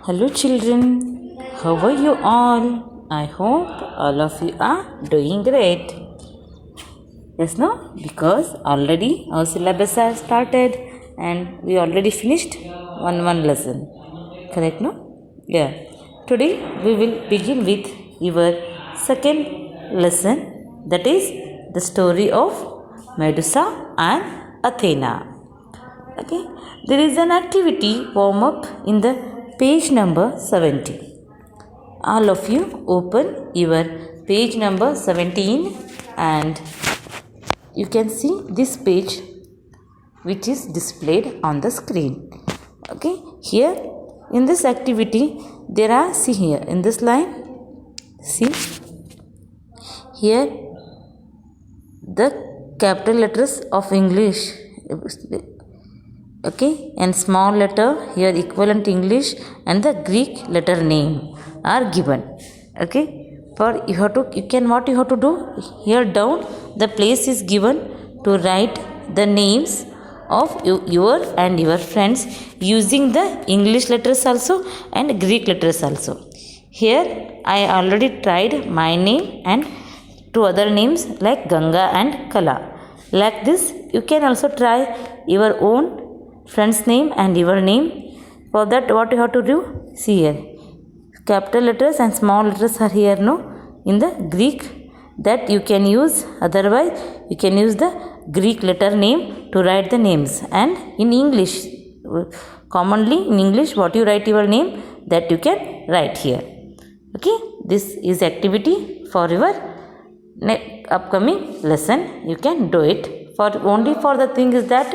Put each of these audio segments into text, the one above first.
Hello children, how are you all? I hope all of you are doing great. Yes, no? Because already our syllabus has started and we already finished one lesson. Correct, no? Yeah. Today we will begin with your second lesson, that is the story of Medusa and Athena. Okay, there is an activity warm up in the page number 70. All of you open your page number 17 and you can see this page which is displayed on the screen. Okay, here in this activity there are, see here in this line, see here the capital letters of English, okay, and small letter here equivalent English and the Greek letter name are given. Okay, for you have to, what you have to do, here down the place is given to write the names of your and your friends using the English letters also and Greek letters also. Here I already tried my name and two other names like Ganga and Kala. Like this you can also try your own friend's name and your name. For that what you have to do, see here capital letters and small letters are here, no, in the Greek, that you can use, otherwise you can use the Greek letter name to write the names, and in English, commonly in English what you write your name, that you can write here. Okay, this is activity for your upcoming lesson. You can do it for only for the thing is that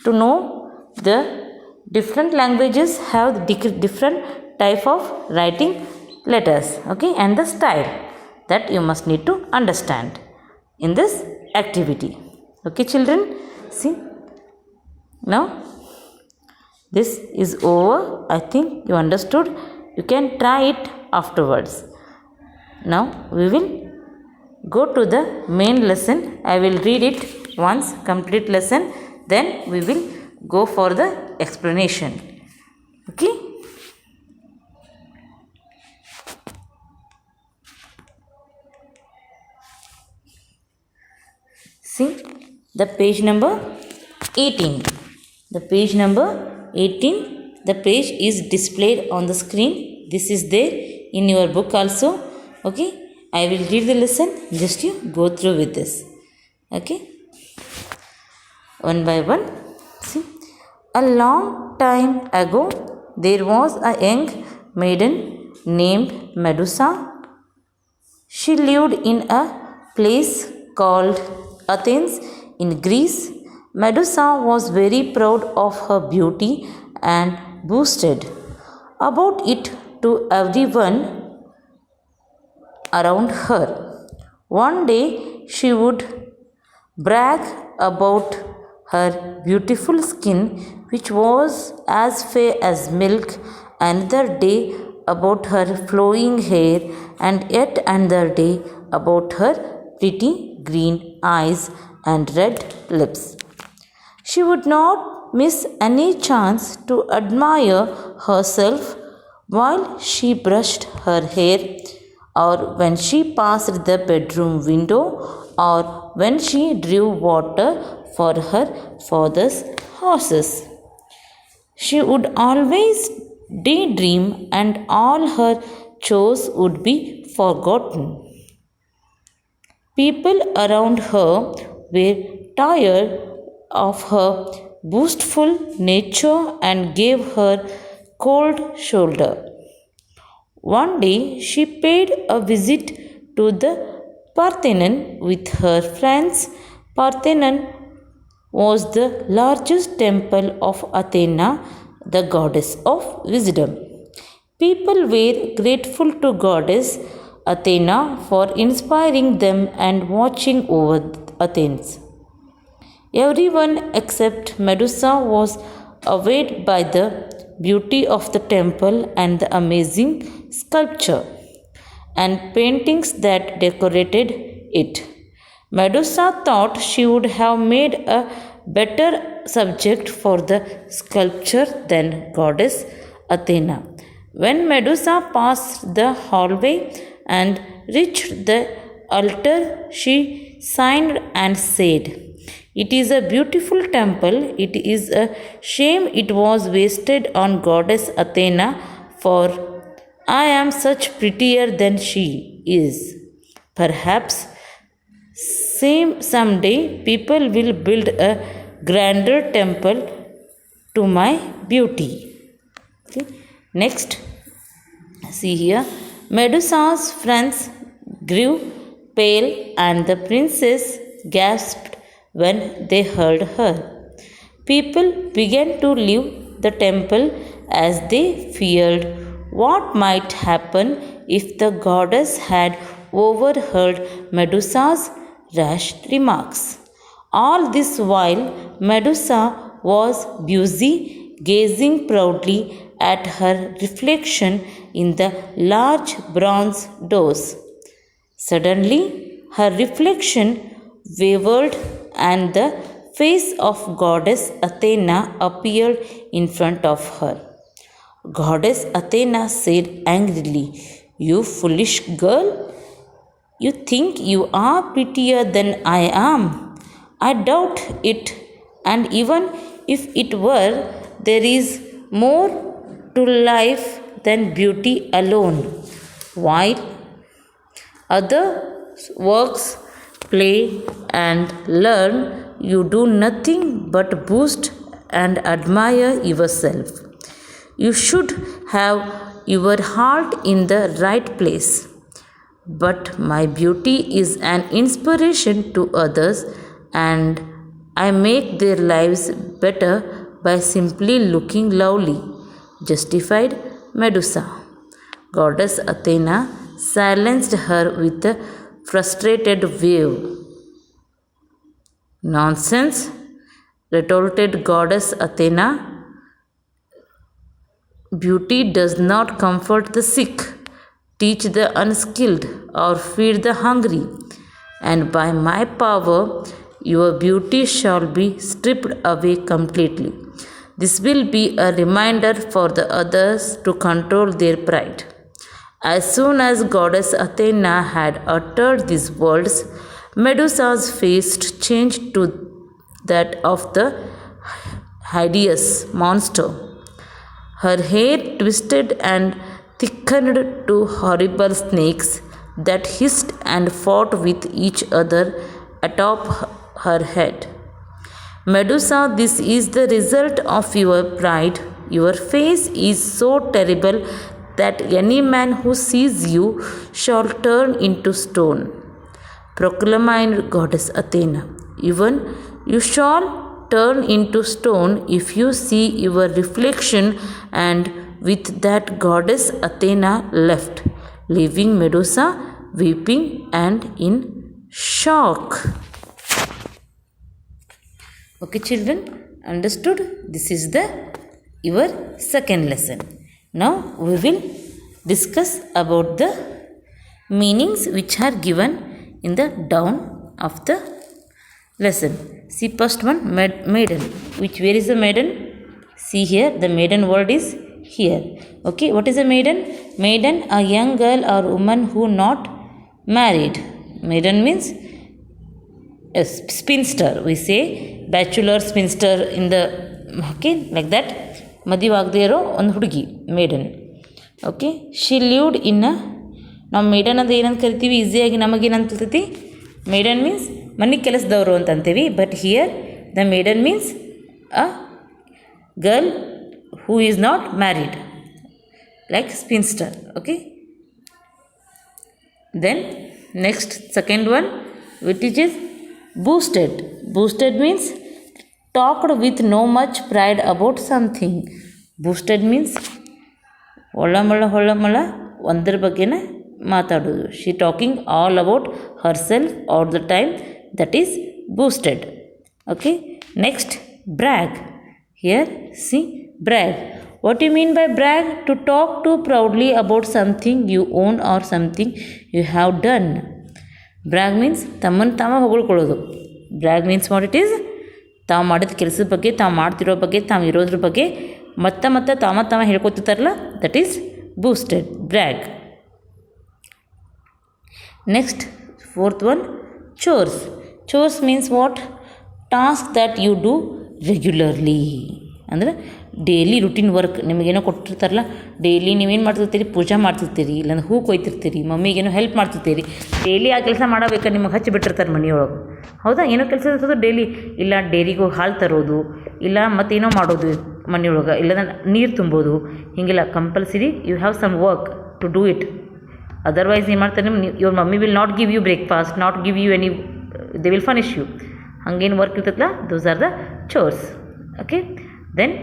to know the different languages have different type of writing letters, okay, and the style that you must need to understand in this activity. Okay children, see now this is over. I think you understood. You can try it afterwards. Now we will go to the main lesson. I will read it once, complete lesson, then we will go for the explanation. Okay, see the page number 18. The page number 18, the page is displayed on the screen. This is there in your book also. Okay, I will read the lesson, just you go through with this. Okay, one by one. See, a long time ago there was a young maiden named Medusa. She lived in a place called Athens in Greece. Medusa was very proud of her beauty and boasted about it to everyone around her. One day she would brag about her beautiful skin, which was as fair as milk, another day about her flowing hair, and yet another day about her pretty green eyes and red lips. She would not miss any chance to admire herself while she brushed her hair, or when she passed the bedroom window, or when she drew water for her father's horses. She would always daydream, and all her chores would be forgotten. People around her were tired of her boastful nature and gave her cold shoulder. One day she paid a visit to the Parthenon with her friends. Parthenon was the largest temple of Athena, the goddess of wisdom. People were grateful to goddess Athena for inspiring them and watching over Athens. Everyone except Medusa was awed by the beauty of the temple and the amazing sculpture and paintings that decorated it. Medusa thought she would have made a better subject for the sculpture than goddess Athena, When Medusa passed the hallway and reached the altar, she sighed and said, "It is a beautiful temple. It is a shame it was wasted on Goddess Athena, for I am such prettier than she is. Perhaps someday people will build a grander temple to my beauty." Okay. Next, see here, Medusa's friends grew pale and the princess gasped when they heard her. People began to leave the temple as they feared what might happen if the goddess had overheard Medusa's rash remarks. All this while, Medusa was busy gazing proudly at her reflection in the large bronze doors. Suddenly, her reflection wavered and the face of Goddess Athena appeared in front of her. Goddess Athena said angrily, "You foolish girl, you think you are prettier than I am. I doubt it, and even if it were, there is more to life than beauty alone. While others work, play, and learn, you do nothing but boast and admire yourself. You should have your heart in the right place. But my beauty is an inspiration to others, and I make their lives better by simply looking lovely," justified Medusa. Goddess Athena silenced her with a frustrated wave. "Nonsense," retorted Goddess Athena. "Beauty does not comfort the sick, teach the unskilled, or feed the hungry. And by my power, your beauty shall be stripped away completely. This will be a reminder for the others to control their pride." As soon as Goddess Athena had uttered these words, Medusa's face changed to that of the hideous monster. Her hair twisted and thickened to horrible snakes that hissed and fought with each other atop her head. "Medusa, this is the result of your pride. Your face is so terrible that any man who sees you shall turn into stone," proclaimed Goddess Athena. "Even you shall turn into stone if you see your reflection." And with that, Goddess Athena left, leaving Medusa weeping and in shock. Okay, children, understood? This is your second lesson. Now we will discuss about the meanings which are given in the down of the lesson. See, first one, maiden. Where is the maiden? See here, the maiden word is here. Okay, what is a maiden? Maiden, a young girl or woman who not married. Maiden means a spinster. We say bachelor, spinster in the, okay, like that. ಮದುವಾಗದೇ ಇರೋ ಒಂದು ಹುಡುಗಿ, maiden. Okay, she lived in a, ನಾವು maiden ಅದು ಏನಂತ ಕರಿತೀವಿ ಈಸಿಯಾಗಿ ನಮಗೇನಂತ ತಿಳ್ತೈತಿ? Maiden means ಮನೆ ಕೆಲಸದವರು ಅಂತ ಅಂತೀವಿ. But here the maiden means a girl who is not married, like spinster. Okay, then next second one which is boosted. Boosted means talked with no much pride about something. Boosted means ಹೊಳ ಒಂದರ ಬಗ್ಗೆನೇ ಮಾತಾಡೋದು. She talking all about her self all the time, that is boosted. Okay, next, brag. Here see, brag. What do you mean by brag? To talk too proudly about something you own or something you have done. Brag means ತಮ್ಮನ್ನು ತಾವ ಹೊಗಳ್ಕೊಳ್ಳೋದು. Brag means what it is? ತಾವು ಮಾಡಿದ ಕೆಲಸದ ಬಗ್ಗೆ, ತಾವು ಮಾಡ್ತಿರೋ ಬಗ್ಗೆ, ತಾವು ಇರೋದ್ರ ಬಗ್ಗೆ ಮತ್ತೆ ತಾವ ಹೇಳ್ಕೊತಿರ್ತಾರಲ್ಲ, that is boasted, brag. Next, fourth one, chores. Chores means what? Task that you do regularly. ಅಂದರೆ ಡೈಲಿ ರುಟೀನ್ ವರ್ಕ್ ನಿಮಗೇನೋ ಕೊಟ್ಟಿರ್ತಾರಲ್ಲ, ಡೈಲಿ ನೀವೇನು ಮಾಡ್ತಿರ್ತೀರಿ, ಪೂಜೆ ಮಾಡ್ತಿರ್ತೀರಿ, ಇಲ್ಲಾಂದ್ರೆ ಹೂ ಕೊಯ್ತಿರ್ತೀರಿ, ಮಮ್ಮಿಗೇನೋ ಹೆಲ್ಪ್ ಮಾಡ್ತಿರ್ತೀರಿ. ಡೈಲಿ ಆ ಕೆಲಸ ಮಾಡಬೇಕಾದ್ರೆ ನಿಮಗೆ ಹಚ್ಚಿ ಬಿಟ್ಟಿರ್ತಾರೆ ಮನೆಯೊಳಗೆ. ಹೌದಾ? ಏನೋ ಕೆಲಸ ಇರ್ತದೆ ಡೈಲಿ. ಇಲ್ಲ ಡೈರಿಗೆ ಹೋಗಿ ಹಾಲು ತರೋದು, ಇಲ್ಲ ಮತ್ತೇನೋ ಮಾಡೋದು ಮನೆಯೊಳಗೆ, ಇಲ್ಲಾಂದ್ರೆ ನೀರು ತುಂಬೋದು. ಹೀಗೆಲ್ಲ compulsory you have some work to do it. Otherwise ಏನು ಮಾಡ್ತಾರೆ, your mummy will not give you breakfast, not give you any, they will punish you. ಹಂಗೇನು ವರ್ಕ್ ಇರ್ತದಲ್ಲ, those are the chores. Okay. Then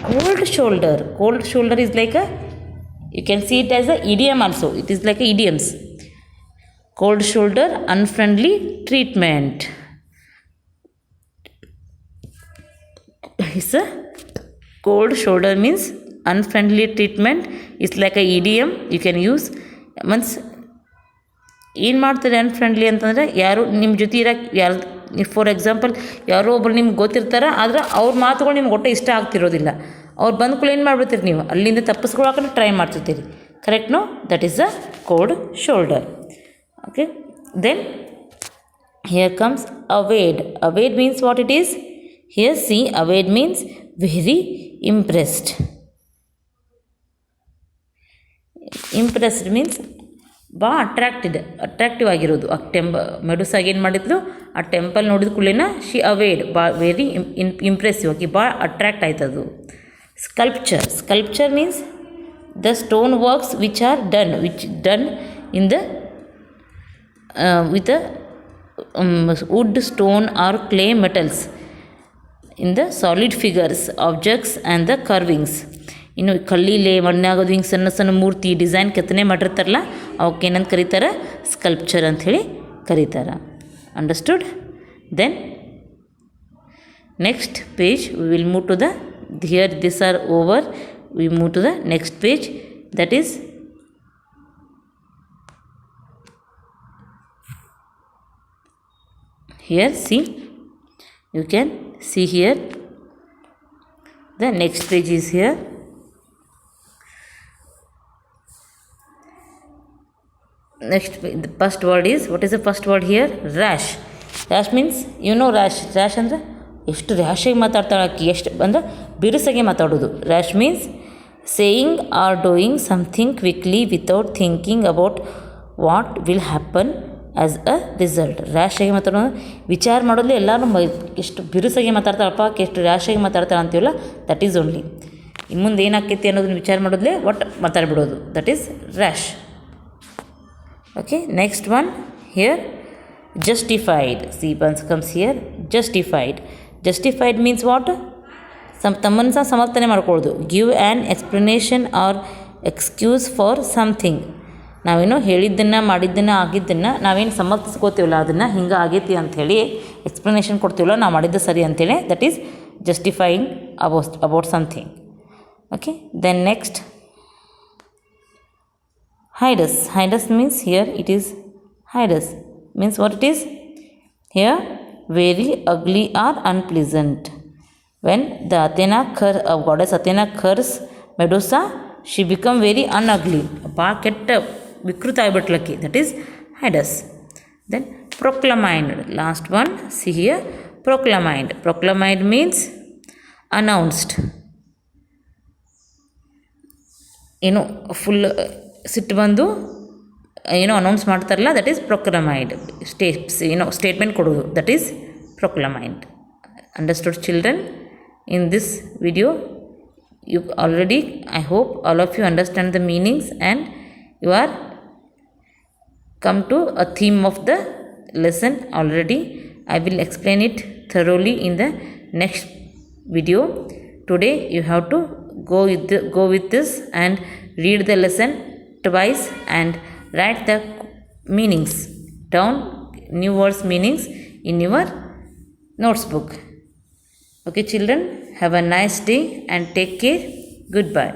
cold shoulder. Cold shoulder is like a, you can see it as a idiom also. It is like a idioms. Cold shoulder, unfriendly treatment. It's a cold shoulder means unfriendly treatment. It's like a idiom you can use. Once ಏನು ಮಾಡ್ತಾರೆ unfriendly ಅಂತಂದರೆ, ಯಾರು ನಿಮ್ಮ ಜೊತೆ ಇರೋಕ್ಕೆ ಯಾರು, for example ಯಾರೋ ಒಬ್ರು ನಿಮ್ಗೆ ಗೊತ್ತಿರ್ತಾರೆ, ಆದರೆ ಅವ್ರ ಮಾತುಗಳು ನಿಮ್ಗೆ ಒಟ್ಟು ಇಷ್ಟ ಆಗ್ತಿರೋದಿಲ್ಲ. ಅವ್ರು ಬಂದ ಕೂಡ ಏನು ಮಾಡ್ಬಿಡ್ತೀರಿ, ನೀವು ಅಲ್ಲಿಂದ ತಪ್ಪಿಸ್ಕೊಳಕ್ಕೆ ಟ್ರೈ ಮಾಡ್ತಿರ್ತೀರಿ. Correct? No, that is a cold shoulder. Okay. Then here comes awed. Awed means what it is? Here see, awed means very impressed. Impressed means ಭಾಳ ಅಟ್ರಾಕ್ಟಿವ್ ಆಗಿರೋದು. ಆ ಮೆಡುಸಾಗಿ ಏನು ಮಾಡಿದ್ಲು, ಆ ಟೆಂಪಲ್ ನೋಡಿದ ಕೂಡಲೇನ ಶಿ ಅವೇಡ್, ಭಾಳ ವೆರಿ ಇಂಪ್ರೆಸಿವ್ ಆಗಿ, ಭಾಳ ಅಟ್ರಾಕ್ಟ್ ಆಯ್ತದು. Sculpture means the stone works which are done in the with wood, stone or clay metals in the solid figures, objects and the carvings. ಇನ್ನು ಕಲ್ಲಿಲೆ ಮಣ್ಣಾಗೋದು, ಹಿಂಗೆ ಸಣ್ಣ ಸಣ್ಣ ಮೂರ್ತಿ ಡಿಸೈನ್ ಕೆತ್ತನೆ ಮಾಡಿರ್ತಾರಲ್ಲ, ಅವಕ್ಕೆ ಏನಂತ ಕರೀತಾರೆ? ಸ್ಕಲ್ಪ್ಚರ್ ಅಂಥೇಳಿ ಕರೀತಾರೆ. Understood? Then next page we will move to the, here this are over, we move to the next page, that is here. See, you can see here, the next page is here. Next, the first word is, what is the first word here? Rash. Rash means, you know rash. Rash ಅಂದರೆ ಎಷ್ಟು ರ್ಯಾಶಾಗಿ ಮಾತಾಡ್ತಾಳೆ ಆಕಿ, ಎಷ್ಟು ಅಂದರೆ ಬಿರುಸಾಗಿ ಮಾತಾಡೋದು. Rash means saying or doing something quickly without thinking about what will happen as a result. ರ್ಯಾಶಾಗಿ ಮಾತಾಡೋದು, ವಿಚಾರ ಮಾಡೋದು. ಎಲ್ಲರೂ ಎಷ್ಟು ಬಿರುಸಾಗಿ ಮಾತಾಡ್ತಾಳಪ್ಪ, ಎಷ್ಟು ರ್ಯಾಶಾಗಿ ಮಾತಾಡ್ತಾಳೆ ಅಂತೀವಲ್ಲ, ದಟ್ ಈಸ್ ಓನ್ಲಿ ಇನ್ನು ಮುಂದೆ ಏನಾಗ್ತೈತಿ ಅನ್ನೋದನ್ನ ವಿಚಾರ ಮಾಡೋದ್ಲೇ ಒಟ್ಟು ಮಾತಾಡ್ಬಿಡೋದು. That is rash. Okay, next one here, justified. See, once comes here, justified. Justified means what? ತಮ್ಮನ್ನು ಸಹ ಸಮರ್ಥನೆ ಮಾಡ್ಕೊಳ್ಳೋದು. Give an explanation or excuse for something. ನಾವೇನೋ ಹೇಳಿದ್ದನ್ನು, ಮಾಡಿದ್ದನ್ನು, ಆಗಿದ್ದನ್ನು ನಾವೇನು ಸಮರ್ಥಿಸ್ಕೋತೀವಲ್ಲ, ಅದನ್ನು ಹಿಂಗೆ ಆಗೈತಿ ಅಂಥೇಳಿ ಎಕ್ಸ್ಪ್ಲನೇಷನ್ ಕೊಡ್ತೀವಲ್ಲ, ನಾವು ಮಾಡಿದ್ದು ಸರಿ ಅಂಥೇಳಿ, that is justifying about something. Okay. Then next hidus. Hidus means, here it is hidus means what it is? Here very ugly or unpleasant. When the goddess Athena curse Medusa, she become very unugly, ಭಾಳ ಕೆಟ್ಟ ವಿಕೃತ ಆಗಿಬಿಟ್ಲಕ್ಕಿ. that is hidus. Then proclaimed, last one. See here, proclaimed. Proclaimed means announced. ಏನು full ಸಿಟ್ಟು ಬಂದು ಏನೋ announce ಮಾಡ್ತಾರಲ್ಲ, that is proclaimed. Statement ಕೊಡೋದು, that is proclaimed. Understood children? In this video you already, I hope all of you understand the meanings and you are come to a theme of the lesson already. I will explain it thoroughly in the next video. Today you have to go with this and read the lesson twice and write the meanings down, new words meanings in your notes book. Okay children, have a nice day and take care. Goodbye.